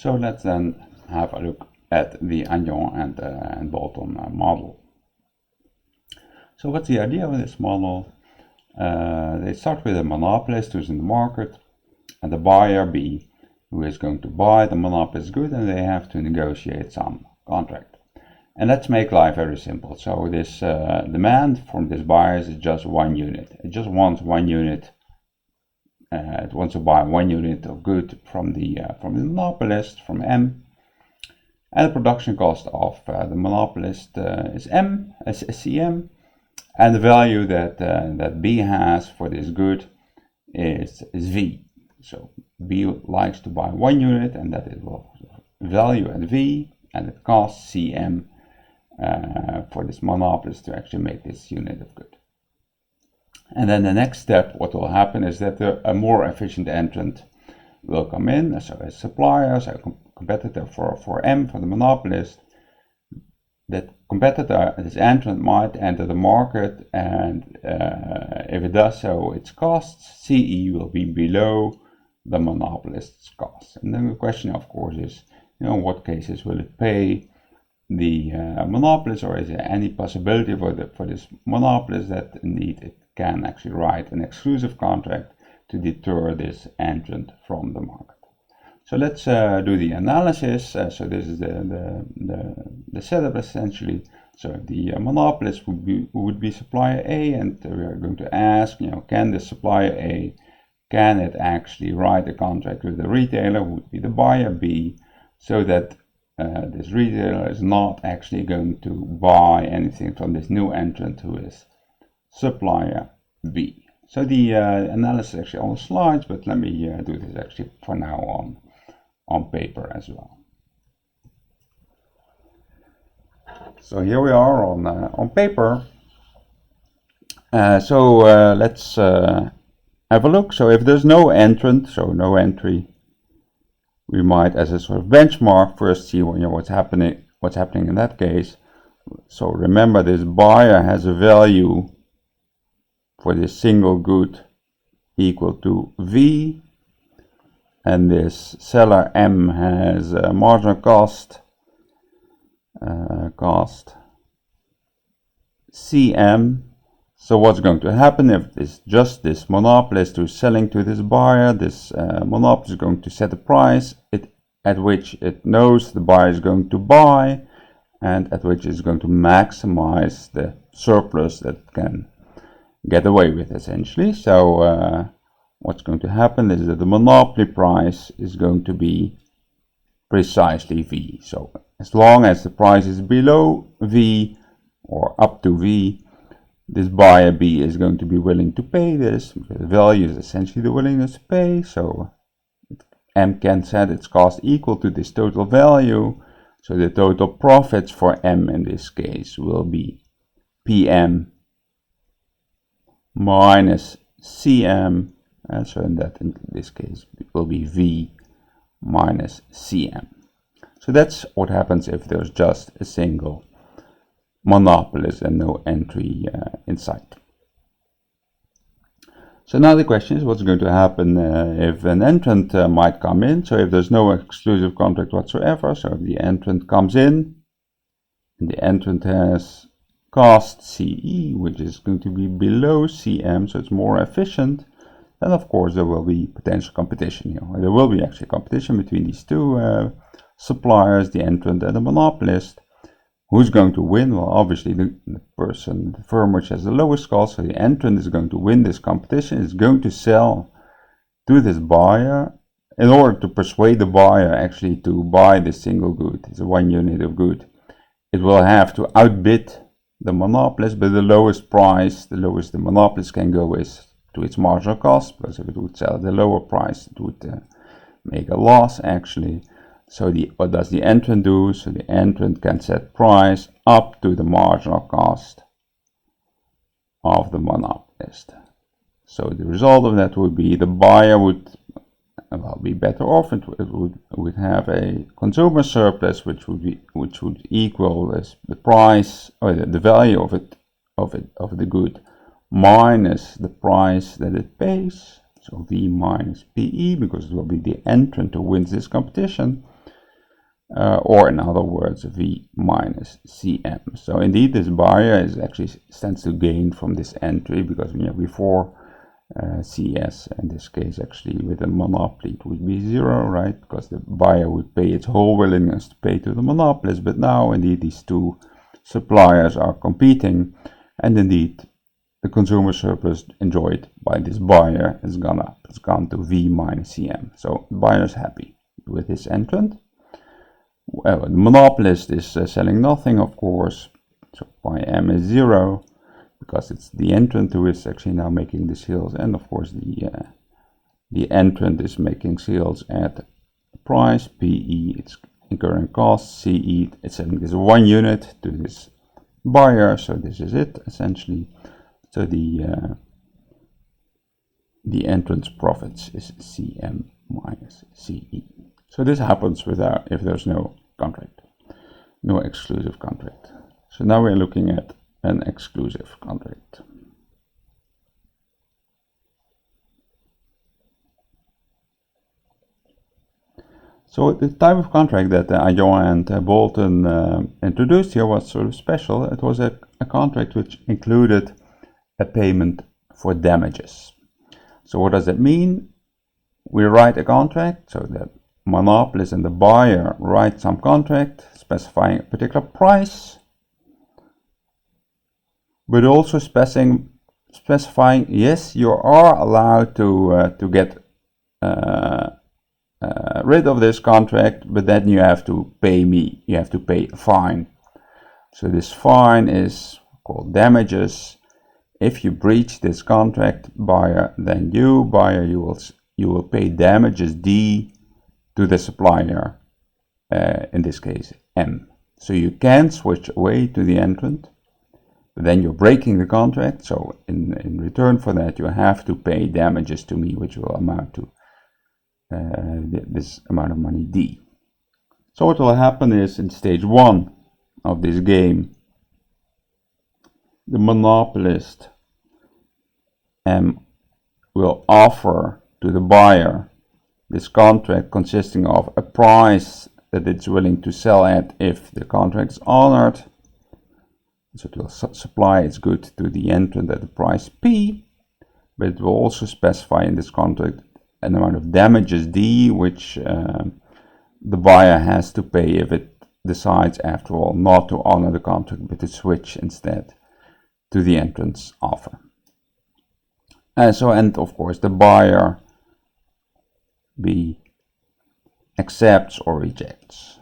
So let's then have a look at the Aghion and Bolton model. So what's the idea of this model? They start with a monopolist who's in the market and the buyer B, who is going to buy the monopolist good, and they have to negotiate some contract. And let's make life very simple. So this demand from this buyer is just 1 unit. It just wants 1 unit. It wants to buy 1 unit of good from the monopolist, from M. And the production cost of the monopolist is CM. And the value that B has for this good is V. So B likes to buy 1 unit, and that it will value at V, and it costs CM for this monopolist to actually make this unit of good. And then the next step, what will happen is that a more efficient entrant will come in, so a supplier, so a competitor for M, for the monopolist. That competitor, this entrant, might enter the market, and if it does so, its costs, CE, will be below the monopolist's costs. And then the question, of course, is, in what cases will it pay the monopolist, or is there any possibility for this monopolist that indeed it can actually write an exclusive contract to deter this entrant from the market? So let's do the analysis. So this is the setup essentially. So the monopolist would be supplier A, and we are going to ask, can the supplier A, can it actually write a contract with the retailer, who would be the buyer B, so that this retailer is not actually going to buy anything from this new entrant who is supplier B. So the analysis is actually on the slides, but let me do this actually for now on paper as well. So here we are on paper. Let's have a look. So if there's no entrant, so no entry, we might, as a sort of benchmark, first see what's happening in that case. So remember, this buyer has a value for this single good equal to V, and this seller M has a marginal cost CM. So what's going to happen if it's just this monopolist who's selling to this buyer? This monopolist is going to set a price at which it knows the buyer is going to buy, and at which it's going to maximize the surplus that it can get away with, essentially. So what's going to happen is that the monopoly price is going to be precisely V. So as long as the price is below V or up to V, this buyer B is going to be willing to pay this. The value is essentially the willingness to pay. So M can set its cost equal to this total value. So the total profits for M in this case will be PM minus CM. And so in this case it will be V minus CM. So that's what happens if there's just a single monopolist and no entry in sight. So now the question is, what's going to happen if an entrant might come in? So if there's no exclusive contract whatsoever, so if the entrant comes in, and the entrant has cost CE, which is going to be below CM, so it's more efficient, then of course there will be potential competition. There will be actually competition between these two suppliers, the entrant and the monopolist. Who's going to win? Well, obviously the firm which has the lowest cost. So the entrant is going to win this competition. It's going to sell to this buyer in order to persuade the buyer actually to buy this single good. It's a 1 unit of good. It will have to outbid the monopolist, but the lowest price, the lowest the monopolist can go is to its marginal cost, because if it would sell at the lower price, it would make a loss actually. So what does the entrant do? So the entrant can set price up to the marginal cost of the monopolist. So the result of that would be the buyer would be better off. It would have a consumer surplus, which would equal the price or the value of the good minus the price that it pays. So V minus PE, because it will be the entrant who wins this competition. or in other words, V minus CM. So indeed, this buyer is actually stands to gain from this entry, because before CS, in this case, actually with a monopoly, it would be 0, right? Because the buyer would pay its whole willingness to pay to the monopolist. But now, indeed, these two suppliers are competing, and indeed, the consumer surplus enjoyed by this buyer has gone up. It's gone to V minus CM. So the buyer is happy with his entrant. Well, the monopolist is selling nothing, of course. So pi M is 0, because it's the entrant who is actually now making the sales, and of course the entrant is making sales at price PE, it's incurring costs, CE, it's selling this 1 unit to this buyer, so this is it essentially. So the entrant's profits is CM minus CE. So this happens without, if there's no contract, no exclusive contract. So now we're looking at an exclusive contract. So the type of contract that Aghion and Bolton introduced here was sort of special. It was a contract which included a payment for damages. So what does that mean? We write a contract, so the monopolist and the buyer write some contract specifying a particular price, but also specifying, yes, you are allowed to get rid of this contract, but then you have to pay me, you have to pay a fine. So this fine is called damages. If you breach this contract, buyer, then you will pay damages D to the supplier, in this case M. So you can switch away to the entrant, but then you're breaking the contract, so in return for that you have to pay damages to me, which will amount to this amount of money D. So what will happen is, in stage 1 of this game, the monopolist M will offer to the buyer this contract consisting of a price that it's willing to sell at if the contract is honored. So it will supply its good to the entrant at the price P, but it will also specify in this contract an amount of damages D, which the buyer has to pay if it decides, after all, not to honor the contract, but to switch instead to the entrant's offer. And of course, the buyer B accepts or rejects.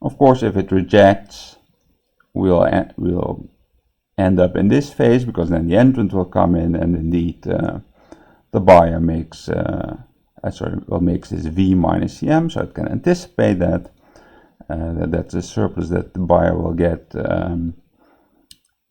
Of course, if it rejects, we'll end up in this phase, because then the entrant will come in, and indeed the buyer makes this V minus CM, so it can anticipate that that's a surplus that the buyer will get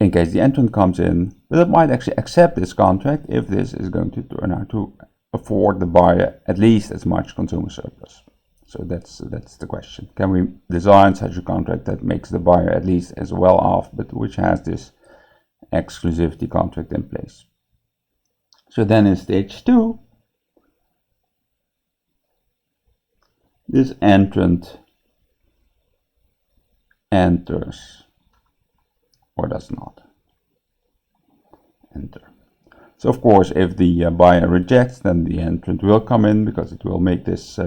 in case the entrant comes in, but it might actually accept this contract if this is going to turn out to afford the buyer at least as much consumer surplus. So that's the question. Can we design such a contract that makes the buyer at least as well off, but which has this exclusivity contract in place? So then in stage 2, this entrant enters or does not enter. So of course, if the buyer rejects, then the entrant will come in, because it will make this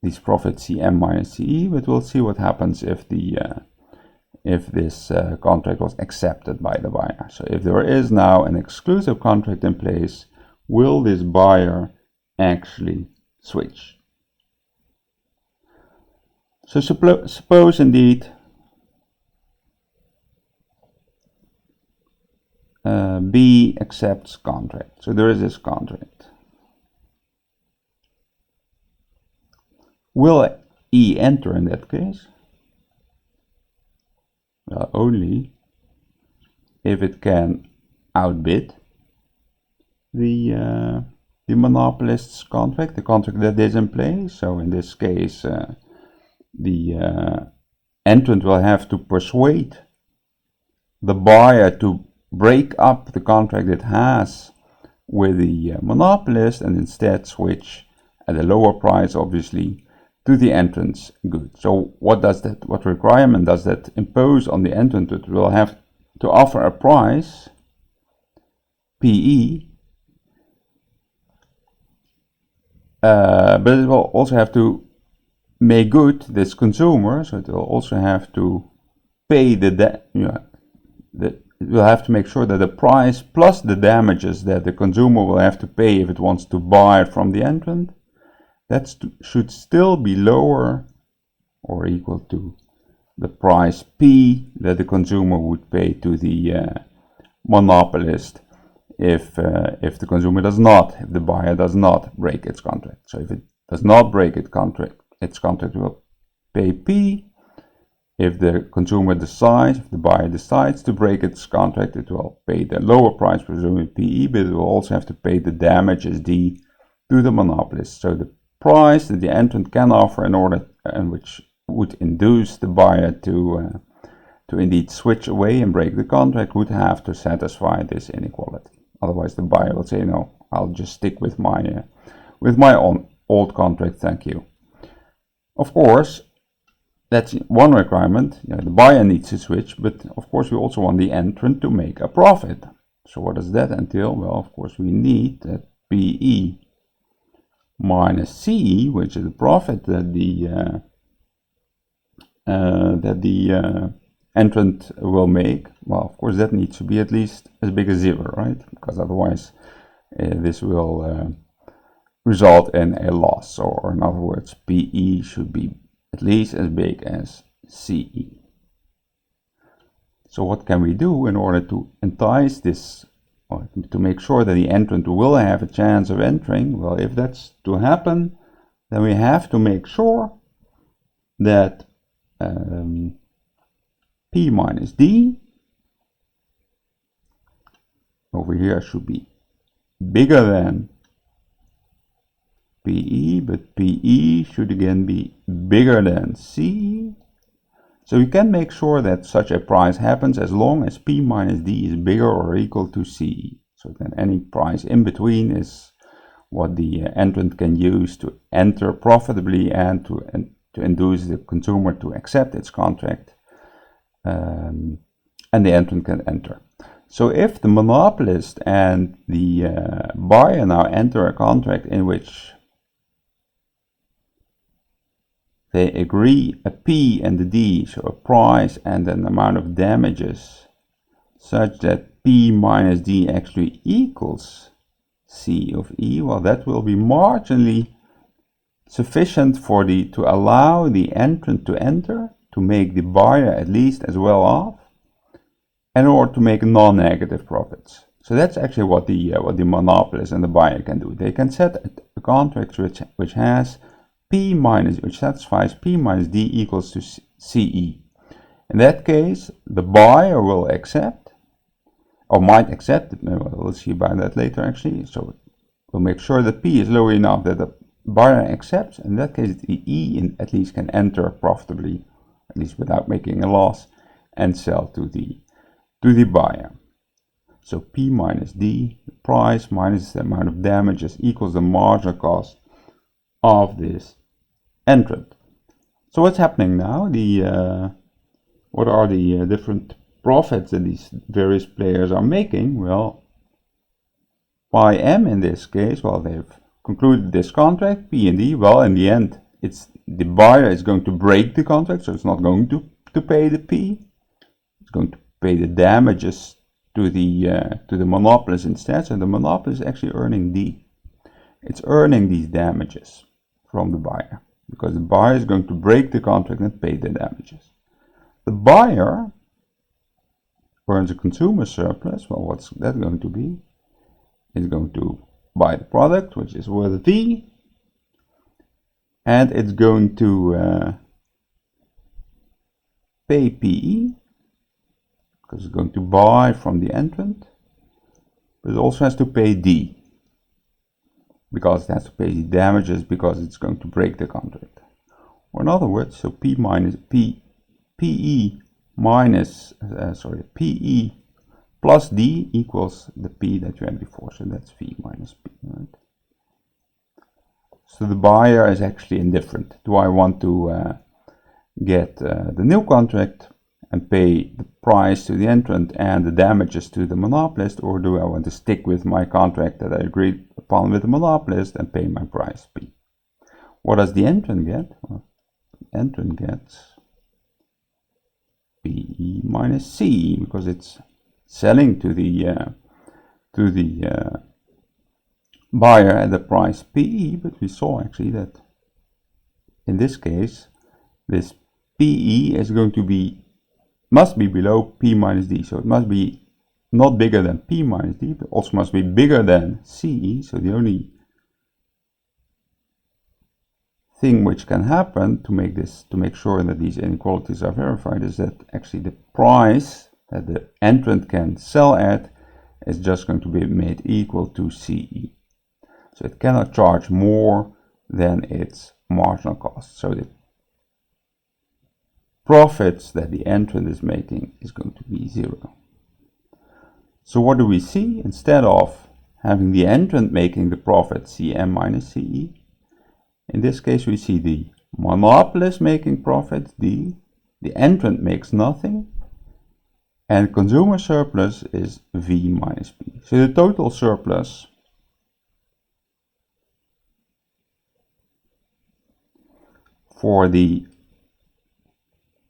these profits CM minus CE. But we'll see what happens if this contract was accepted by the buyer. So if there is now an exclusive contract in place, will this buyer actually switch? So suppose indeed B accepts contract. So there is this contract. Will E enter in that case? Well, only if it can outbid the monopolist's contract, the contract that is in place. So in this case, the entrant will have to persuade the buyer to break up the contract it has with the monopolist and instead switch at a lower price, obviously, to the entrance good. So what requirement does that impose on the entrant? It will have to offer a price, PE, but it will also have to make good this consumer, so it will also have to pay it will have to make sure that the price plus the damages that the consumer will have to pay if it wants to buy it from the entrant, that should still be lower or equal to the price P that the consumer would pay to the monopolist if the consumer does not, if the buyer does not break its contract. So if it does not break its contract will pay P. If the consumer decides, if the buyer decides to break its contract, it will pay the lower price, presumably PE, but it will also have to pay the damages D to the monopolist. So the price that the entrant can offer in order, and which would induce the buyer to indeed switch away and break the contract, would have to satisfy this inequality. Otherwise, the buyer will say, no, I'll just stick with my own old contract, thank you. Of course, that's one requirement. The buyer needs to switch, but of course we also want the entrant to make a profit. So what does that entail? Well, of course we need that PE minus CE, which is the profit that the entrant will make. Well, of course that needs to be at least as big as 0, right? Because otherwise this will result in a loss. Or in other words, PE should be at least as big as CE. So what can we do in order to entice this, or to make sure that the entrant will have a chance of entering? Well, if that's to happen, then we have to make sure that P minus D over here should be bigger than PE, but PE should again be bigger than CE. So you can make sure that such a price happens as long as P minus D is bigger or equal to CE. So then any price in between is what the entrant can use to enter profitably and to induce the consumer to accept its contract, and the entrant can enter. So if the monopolist and the buyer now enter a contract in which they agree a P and a D, so a price and an amount of damages, such that P minus D actually equals C of E, well, that will be marginally sufficient for to allow the entrant to enter, to make the buyer at least as well off, in order to make non-negative profits. So that's actually what the monopolist and the buyer can do. They can set a contract which has which satisfies P minus D equals to CE. In that case, the buyer will accept, or might accept, we'll see about that later actually. So we'll make sure that P is low enough that the buyer accepts. In that case, the E at least can enter profitably, at least without making a loss, and sell to the buyer. So P minus D, the price minus the amount of damages, equals the marginal cost of this entrant. So what's happening now? What are the different profits that these various players are making? Well, by M in this case, well, they've concluded this contract, P and D. Well, in the end, it's the buyer is going to break the contract, so it's not going to pay the P. It's going to pay the damages to the monopolist instead. So the monopolist is actually earning D. It's earning these damages from the buyer, because the buyer is going to break the contract and pay the damages. The buyer earns a consumer surplus. Well, what's that going to be? It's going to buy the product, which is worth V, and it's going to pay PE, because it's going to buy from the entrant, but it also has to pay D, because it has to pay the damages because it's going to break the contract. Or in other words, so PE plus D equals the P that you had before, so that's V minus P, right? So the buyer is actually indifferent. Do I want to get the new contract and pay the price to the entrant and the damages to the monopolist, or do I want to stick with my contract that I agreed upon with the monopolist and pay my price P? What does the entrant get? Well, the entrant gets PE minus CE, because it's selling to the buyer at the price PE, but we saw actually that in this case this PE is going to must be below P minus D, so it must be not bigger than P minus D, but also must be bigger than CE. So the only thing which can happen to make sure that these inequalities are verified is that actually the price that the entrant can sell at is just going to be made equal to CE. So it cannot charge more than its marginal cost. So the profits that the entrant is making is going to be 0. So what do we see? Instead of having the entrant making the profit CM minus CE, in this case we see the monopolist making profit D, the entrant makes nothing, and consumer surplus is V minus P. So the total surplus for the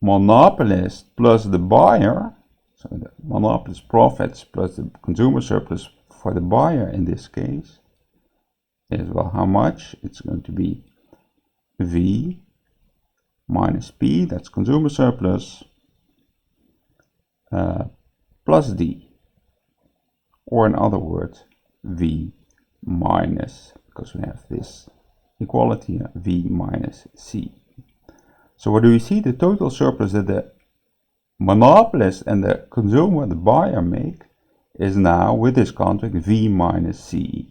monopolist plus the buyer, so the monopolist profits plus the consumer surplus for the buyer in this case is, well, how much? It's going to be V minus P, that's consumer surplus, plus D, or in other words V minus, because we have this equality here, V minus C. So what do we see? The total surplus that the monopolist and the consumer, the buyer, make is now, with this contract, V minus CE.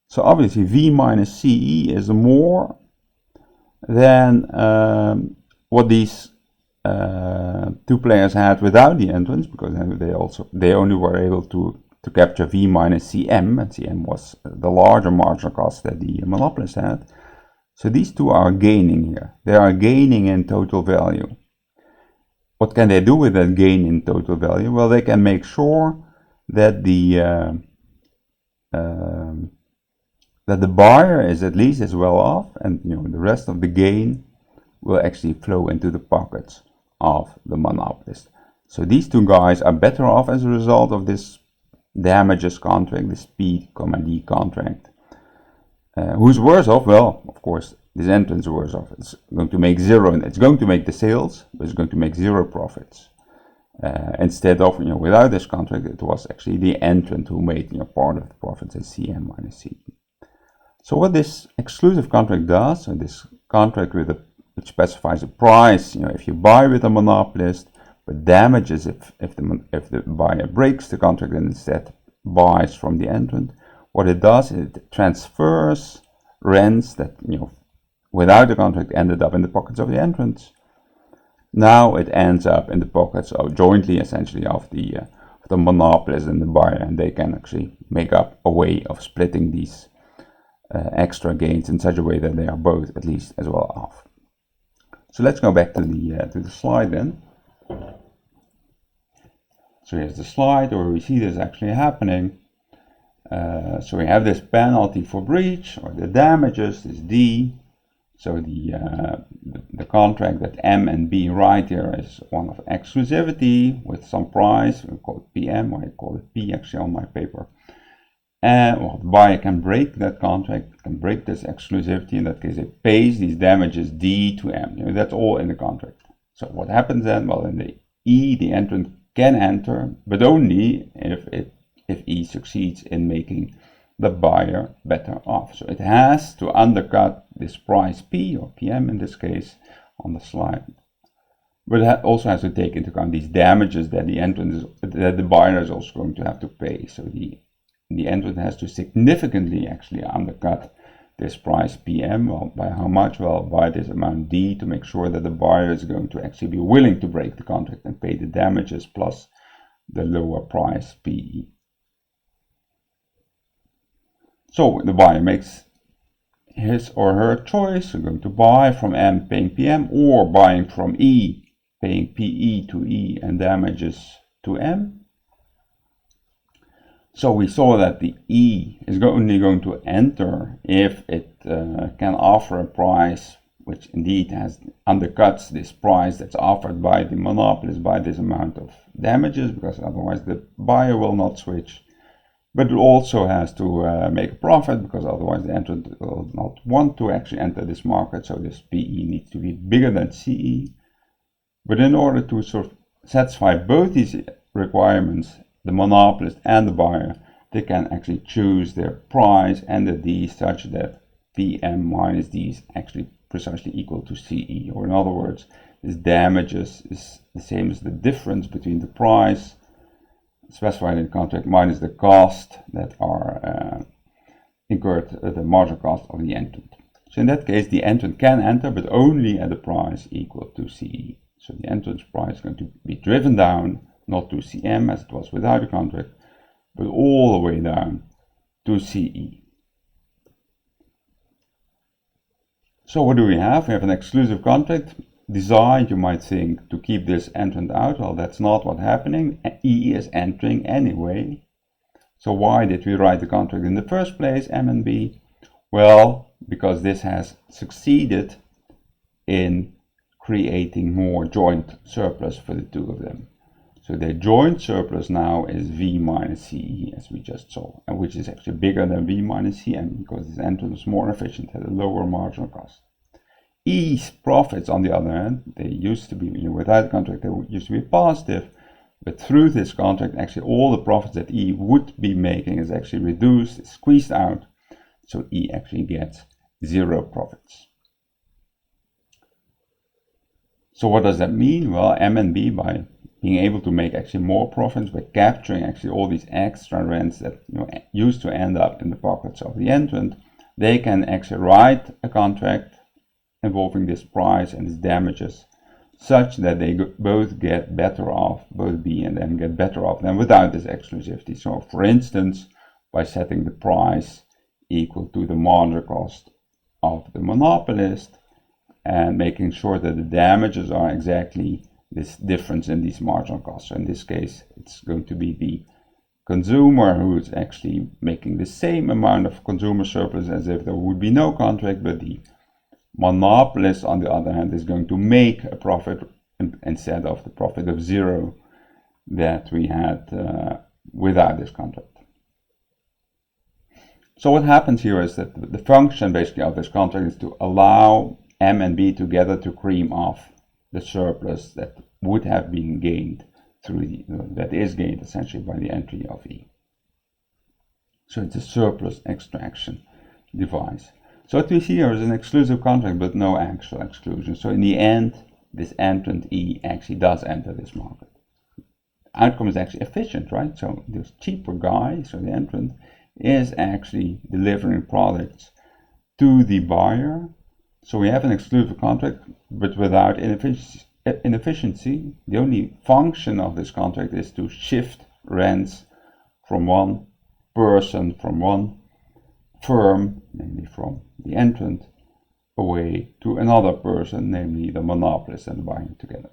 So obviously V minus CE is more than what these two players had without the entrance, because they only were able to capture V minus CM, and CM was the larger marginal cost that the monopolist had. So these two are gaining here. They are gaining in total value. What can they do with that gain in total value? Well, they can make sure that the buyer is at least as well off, and the rest of the gain will actually flow into the pockets of the monopolist. So these two guys are better off as a result of this damages contract, this P, D contract. Who's worse off? Well, of course, this entrant is worse off. It's going to make 0, and it's going to make the sales, but it's going to make 0 profits. Instead of, without this contract, it was actually the entrant who made part of the profits as CM minus CE. So what this exclusive contract does, and this contract which specifies a price, if you buy with a monopolist, but damages if the buyer breaks the contract and instead buys from the entrant, what it does is it transfers rents that without the contract ended up in the pockets of the entrants. Now it ends up in the pockets of jointly, essentially, of the monopolist and the buyer, and they can actually make up a way of splitting these extra gains in such a way that they are both at least as well off. So let's go back to the slide then. So here's the slide where we see this actually happening. So we have this penalty for breach, or the damages is D. So the contract that M and B write here is one of exclusivity with some price. We call it PM, or I call it P actually on my paper. And well, the buyer can break that contract, can break this exclusivity. In that case, it pays these damages D to M. That's all in the contract. So what happens then? Well, in the E, the entrant can enter, but only if E succeeds in making the buyer better off. So it has to undercut this price P, or PM in this case, on the slide. But it also has to take into account these damages that that the buyer is also going to have to pay. So the entrant has to significantly actually undercut this price PM. Well, by how much? Well, by this amount D, to make sure that the buyer is going to actually be willing to break the contract and pay the damages plus the lower price PE. So the buyer makes his or her choice. We're going to buy from M paying PM, or buying from E paying PE to E and damages to M. So we saw that the E is only going to enter if it can offer a price which indeed undercuts this price that's offered by the monopolist by this amount of damages, because otherwise the buyer will not switch. But it also has to make a profit, because otherwise the entrant will not want to actually enter this market. So this PE needs to be bigger than CE. But in order to sort of satisfy both these requirements, the monopolist and the buyer, they can actually choose their price and the D such that PM minus D is actually precisely equal to CE. Or in other words, this damages is the same as the difference between the price specified in the contract minus the cost that are incurred, the marginal cost of the entrant. So in that case, the entrant can enter, but only at a price equal to CE. So the entrant's price is going to be driven down, not to CM as it was without a contract, but all the way down to CE. So what do we have? We have an exclusive contract designed, you might think, to keep this entrant out. Well, that's not what's happening. E is entering anyway. So why did we write the contract in the first place, M and B? Well, because this has succeeded in creating more joint surplus for the two of them. So their joint surplus now is V minus CE, as we just saw, and which is actually bigger than V minus CM, because this entrant is more efficient at a lower marginal cost. E's profits, on the other hand, they used to be, without the contract, they used to be positive, but through this contract, actually all the profits that E would be making is actually reduced, squeezed out, so E actually gets zero profits. So what does that mean? Well, M and B, by being able to make actually more profits by capturing actually all these extra rents that used to end up in the pockets of the entrant, they can actually write a contract involving this price and its damages such that they both get better off, both B and M get better off than without this exclusivity. So for instance, by setting the price equal to the marginal cost of the monopolist and making sure that the damages are exactly this difference in these marginal costs. So in this case, it's going to be the consumer who is actually making the same amount of consumer surplus as if there would be no contract, but the monopolist, on the other hand, is going to make a profit instead of the profit of zero that we had without this contract. So what happens here is that the function basically of this contract is to allow M and B together to cream off the surplus that would have been gained through that is gained essentially by the entry of E. So it's a surplus extraction device. So what we see here is an exclusive contract but no actual exclusion. So in the end, this entrant E actually does enter this market. Outcome is actually efficient, right? So this cheaper guy, so the entrant, is actually delivering products to the buyer. So we have an exclusive contract, but without inefficiency. The only function of this contract is to shift rents from one person, from one firm, namely from the entrant, away to another person, namely the monopolist and the buyer together.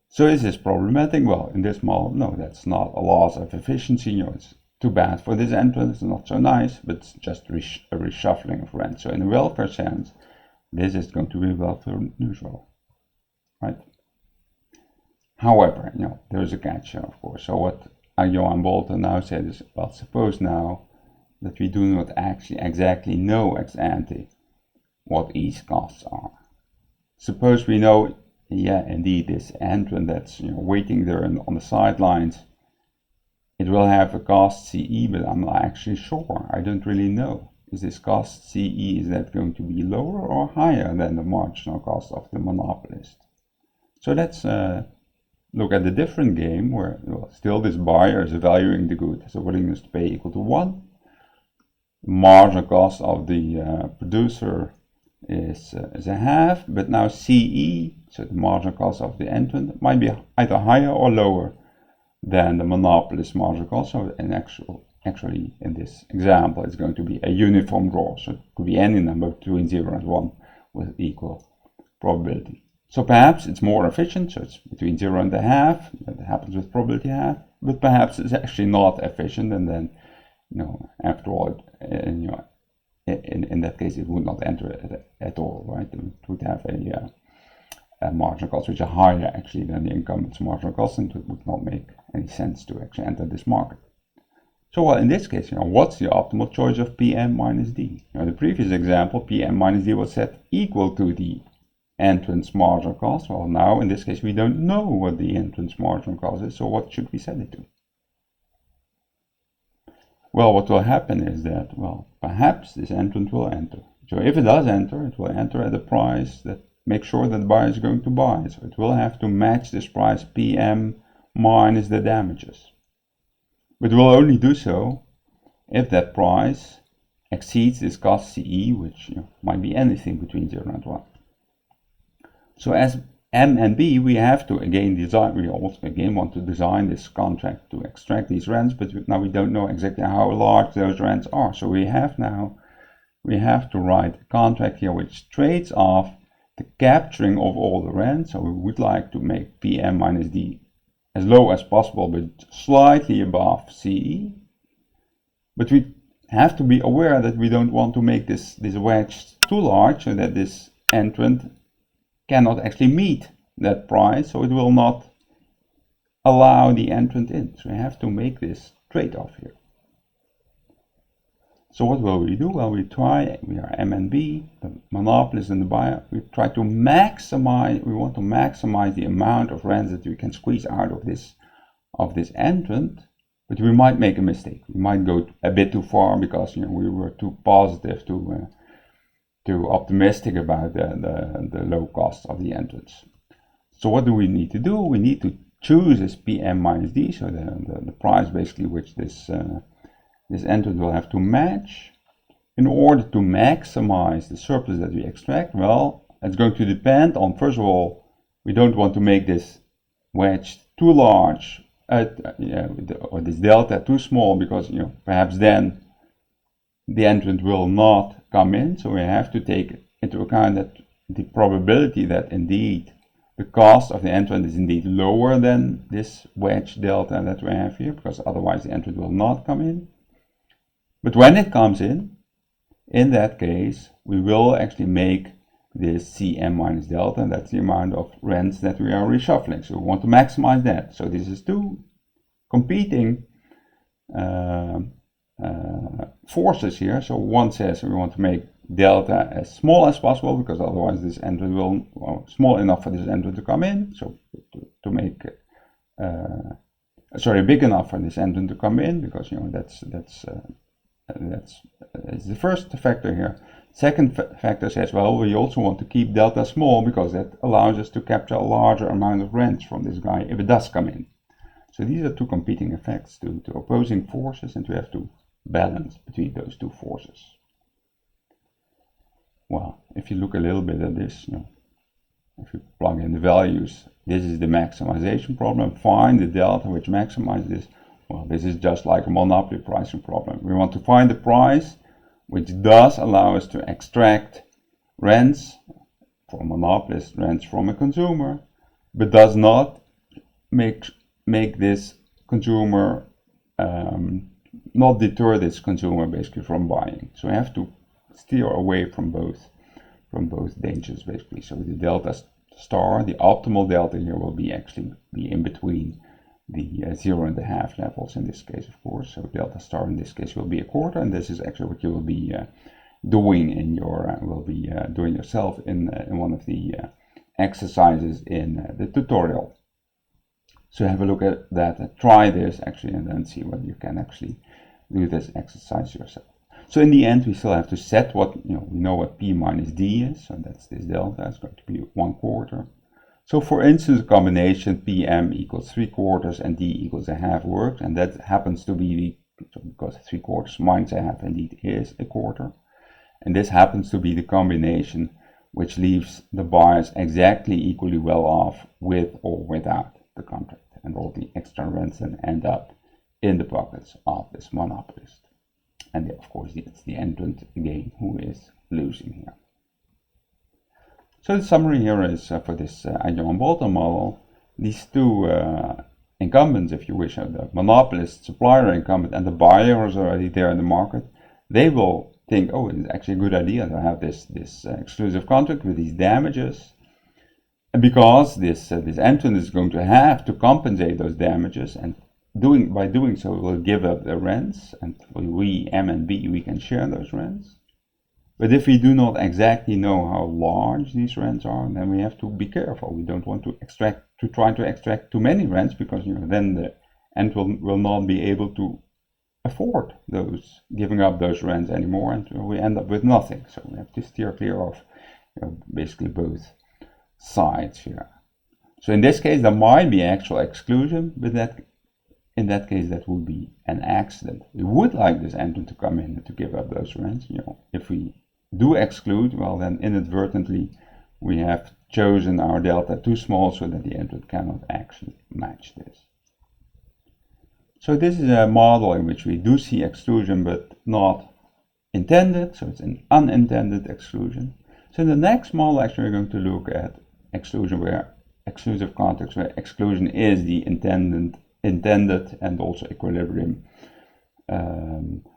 So is this problematic? Well, in this model, no, that's not a loss of efficiency. It's too bad for this entrant, it's not so nice, but it's just a reshuffling of rent. So in a welfare sense, this is going to be welfare neutral, right? However, there's a catch here, of course. So what AghionBolton now said is, well, suppose now that we do not actually exactly know ex ante what E's costs are. Suppose we know, yeah, indeed, this entrant that's waiting there on the sidelines, it will have a cost CE, but I'm not actually sure. I don't really know. Is this cost CE, is that going to be lower or higher than the marginal cost of the monopolist? So let's look at the different game where still this buyer is valuing the good. So willingness to pay equal to 1. Marginal cost of the producer is a half, but now CE, so the marginal cost of the entrant, might be either higher or lower than the monopolist marginal cost. So in actual actually in this example it's going to be a uniform draw, so it could be any number between 0 and 1 with equal probability. So perhaps it's more efficient, so it's between 0 and a half, that happens with probability half, but perhaps it's actually not efficient, and then, after all, in that case it would not enter at all, right? It would have a marginal cost which are higher actually than the incumbent's marginal cost, and it would not make any sense to actually enter this market. So in this case, what's the optimal choice of PM minus D? The previous example, PM minus D was set equal to the entrance marginal cost. Well, now in this case we don't know what the entrance marginal cost is, so what should we set it to? Well, what will happen is that, perhaps this entrant will enter. So if it does enter, it will enter at a price that makes sure that the buyer is going to buy. So it will have to match this price PM minus the damages. But it will only do so if that price exceeds this cost CE, which might be anything between 0 and 1. So as M and B, we have to again design, we also again want to design this contract to extract these rents, but now we don't know exactly how large those rents are. So we have to write a contract here which trades off the capturing of all the rents. So we would like to make PM minus D as low as possible, but slightly above CE. But we have to be aware that we don't want to make this wedge too large so that this entrant cannot actually meet that price, so it will not allow the entrant in. So we have to make this trade-off here. So what will we do? Well, we are M and B, the monopolist and the buyer. We try to maximize, we want to maximize the amount of rents that we can squeeze out of this entrant, but we might make a mistake. We might go a bit too far because we were too positive, too optimistic about the low cost of the entrance. So what do we need to do? We need to choose this PM minus D, so the price basically which this entrant will have to match in order to maximize the surplus that we extract. Well, it's going to depend on, first of all, we don't want to make this wedge too large, or this delta too small, because perhaps then the entrant will not come in. So we have to take into account that the probability that indeed the cost of the entrant is indeed lower than this wedge delta that we have here, because otherwise the entrant will not come in. But when it comes in that case, we will actually make this CM minus delta, and that's the amount of rents that we are reshuffling. So we want to maximize that. So this is two competing forces here. So one says we want to make delta as small as possible, because otherwise this entrant will, small enough for this entrant to come in. So to make big enough for this entrant to come in, because that's the first factor here. Second factor says, well, we also want to keep delta small, because that allows us to capture a larger amount of rents from this guy if it does come in. So these are two competing effects, two opposing forces, and we have to balance between those two forces. Well, if you look a little bit at this, if you plug in the values, this is the maximization problem. Find the delta which maximizes this. Well, this is just like a monopoly pricing problem. We want to find the price which does allow us to extract rents from a monopolist, rents from a consumer, but does not make this consumer, not deter this consumer basically from buying. So we have to steer away from both dangers basically. So the delta star, the optimal delta here will be in between the 0.5 levels in this case, of course. So delta star in this case will be a quarter, and this is actually what you will be doing in your doing yourself in one of the exercises in the tutorial. So have a look at that, try this actually, and then see whether you can actually do this exercise yourself. So in the end, we still have to set what, we know what P minus D is, so that's this delta, it's going to be 1/4. So for instance, a combination PM equals 3/4 and D equals 1/2 works, and that happens to be because 3/4 minus 1/2 indeed is 1/4. And this happens to be the combination which leaves the buyers exactly equally well off with or without the contract, and all the extra rents then end up in the pockets of this monopolist. And of course, it's the entrant again who is losing here. So the summary here is for this AghionBolton model, these two incumbents, if you wish, the monopolist, supplier incumbent, and the buyer is already there in the market. They will think, oh, it's actually a good idea to have this exclusive contract with these damages, and because this entrant is going to have to compensate those damages, and by doing so, we'll give up the rents, and we, M and B, we can share those rents. But if we do not exactly know how large these rents are, then we have to be careful. We don't want to try to extract too many rents, because then the entrant will not be able to afford giving up those rents anymore, and we end up with nothing. So we have to steer clear of basically both sides here. So in this case, there might be actual exclusion, but in that case, that would be an accident. We would like this entrant to come in and to give up those rents. If we do exclude, well, then inadvertently we have chosen our delta too small so that the entrant cannot actually match this. So this is a model in which we do see exclusion, but not intended. So it's an unintended exclusion. So in the next model, actually, we're going to look at exclusion where exclusive contracts where exclusion is the intended and also equilibrium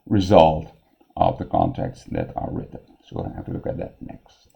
result of the contracts that are written. So we'll have a look at that next.